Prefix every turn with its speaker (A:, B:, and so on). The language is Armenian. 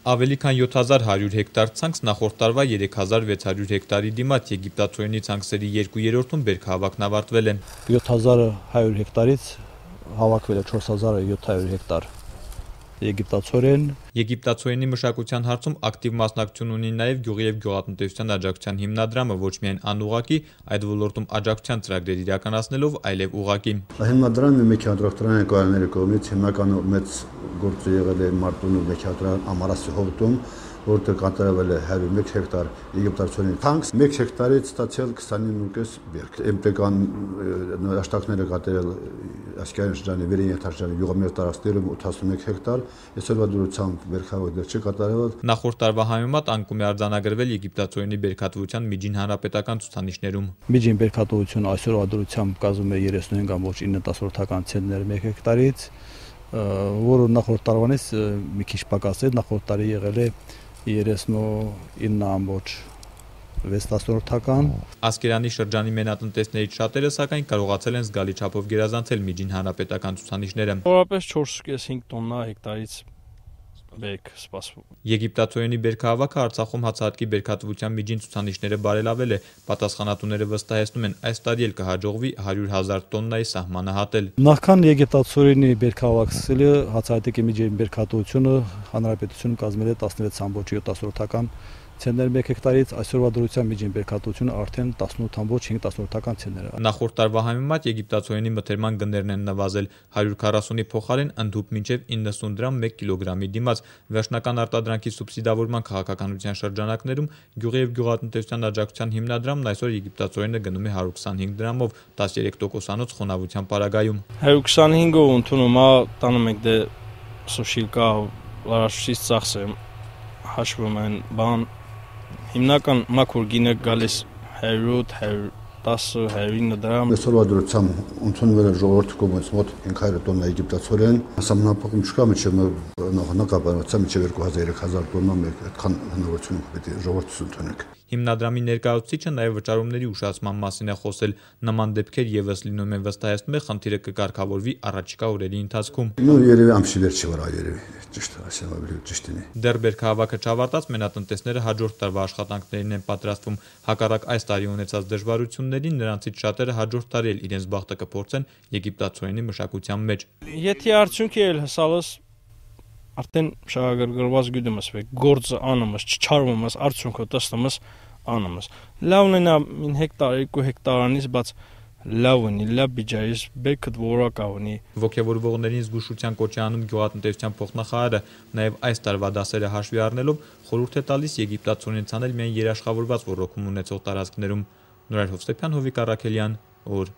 A: Ավելի քան 7100 հեկտար ցանց նախորդ տարվա 3600 հեկտարի դիմաց եգիպտացորենի ցանքսերի 2/3-ում բերքահավաքն ավարտվել է։
B: 7100 հեկտարից հավաքվել է 4700 հեկտար եգիպտացորեն։
A: Եգիպտացորենի մշակության հարցում ակտիվ մասնակցություն ունի նաև Գյուղի և գյուղատնտեսության աջակցության հիմնադրամը, ոչ միայն անուղղակի, այդ ոլորտում աջակցության ծրագրեր իրականացնելով, այլև ուղղակի։
C: Հիմնադրամի մեքենատրակտորային կայանների կողմից հիմնականում մեծ գործ եղել է Մարտունու մեքենատրական Ամարասի հովտում, որտեղ կատարվել է 101 հեկտար եգիպտացորենի ցանց, 1 հեկտարից ստացել 29.5 բերք։ Էմպեկան աշխատանքները կատարել Ասկերանի շրջանի Վերին Եթարշանի յուղամերձ տարածքներում 81 հեկտար, այսօրվա դրությամբ բերքահավաք դեռ չի կատարվել։
A: Նախորդ տարվա համեմատ անկում է արձանագրվել եգիպտացորենի բերքատվության միջին հանրապետական ցուցանիշներում։
B: Միջին բերքատվությունը այսօրվա դրությամբ կազմում է 35.9 ցենտներ 1 հեկտարից, որը նախորդ տարվանից մի քիչ պակաս է, նախորդ տարի եղել է 39.6
A: Ասկերանի շրջանի մենատնտեսներից շատերը սակայն կարողացել են զգալի չափով գերազանցել միջին հանրապետական ցուցանիշները։
D: Մոտավորապես 4.5 տոննա հեկտարից բերք սպասվում։
A: Եգիպտացորենի բերքահավաքը Արցախում հացահատկի բերքատվության միջին ցուցանիշները բարելավել է։ Պատասխանատուները վստահեցնում են, այս տարի էլ կհաջողվի 100,000 տոննայի սահմանը հատել։
B: Նախքան եգիպտացորենի բերքահավաք սկսելը հացահատիկի միջին բերքատվությունը հանրապետությունում կազմել է 16.7 ցենտներ 1 հեկտարից, այսօրվա դրությամբ միջին բերքատվությունը արդեն 18.5 ցենտներ է։
A: Նախորդ տարվա համեմատ եգիպտացորենի մթերման գներն են նվազել 140-ի փոխարեն ընդհուպ մինչև 90 դրամ 1 կիլոգրամի դիմաց։ Վերջնական արտադրանքի սուբսիդավորման քաղաքականության շրջանակներում Գյուղի և գյուղատնտեսության աջակցության հիմնադրամն այսօր եգիպտացորենը գնում է 125 դրամով 13%-անոց խոնավության պարագայում։
D: 125-ով ընդունում է, տանում եք դե սուշիլկա լարաշուշից ծախսը հաշվում են բան հիմնական մաքուր գինը գալիս 100, 110, 109 դրամ։
C: Այսօրվա դրությամբ ընդունվել է ժողովրդի կողմից մոտ 500 տոննա եգիպտացորեն, համապատասխան չկա մինչև նախապատրաստության մինչև 2000-3000 տոննա մեկ այդքան հնարավորություն պետք է ժողովրդից ընդունենք։
A: Հիմնադրամի ներկայացուցիչը նաև վճարումների ուշացման մասին է խոսել։ Նման դեպքեր եւս լինում են, վստահեցնում է, խնդիրը կկարգավորվի առաջիկա օրերի ընթացքում։
C: Երևի ամսի վերջի վրա երևի ճիշտ ասեմ, ավելի ճիշտ է։
A: Դեռ բերքահավաքը չավարտած մենատնտեսները հաջորդ տարվա աշխատանքներին են պատրաստվում։ Հակառակ այս տարի ունեցած դժվարություններին նրանցից շատերը հաջորդ տարի էլ իրենց բախտը կփորձեն եգիպտացորենի մշակության մեջ։
D: Եթե արդյունքի էլ հսալս արդեն շահագրգռված գյուդումս վեք գործը անումս չչարումս արդյունքը տեսնումս անումս լավն է մին հեկտար 2 հեկտարանից բաց լավնի լավ բիջայից բերքդ որակա ունի։
A: Ոգևորվողներին զգուշության կոչ է անում գյուղատնտեսության փոխնախարարը, նաև այս տարվա դասերը հաշվի առնելով խորհուրդ է տալիս եգիպտացորեն ցանել միայն երաշխավորված ոռոգում ունեցող տարածքներում։ Նորայր Հովսեփյան, Հովիկ Առաքելյան, օր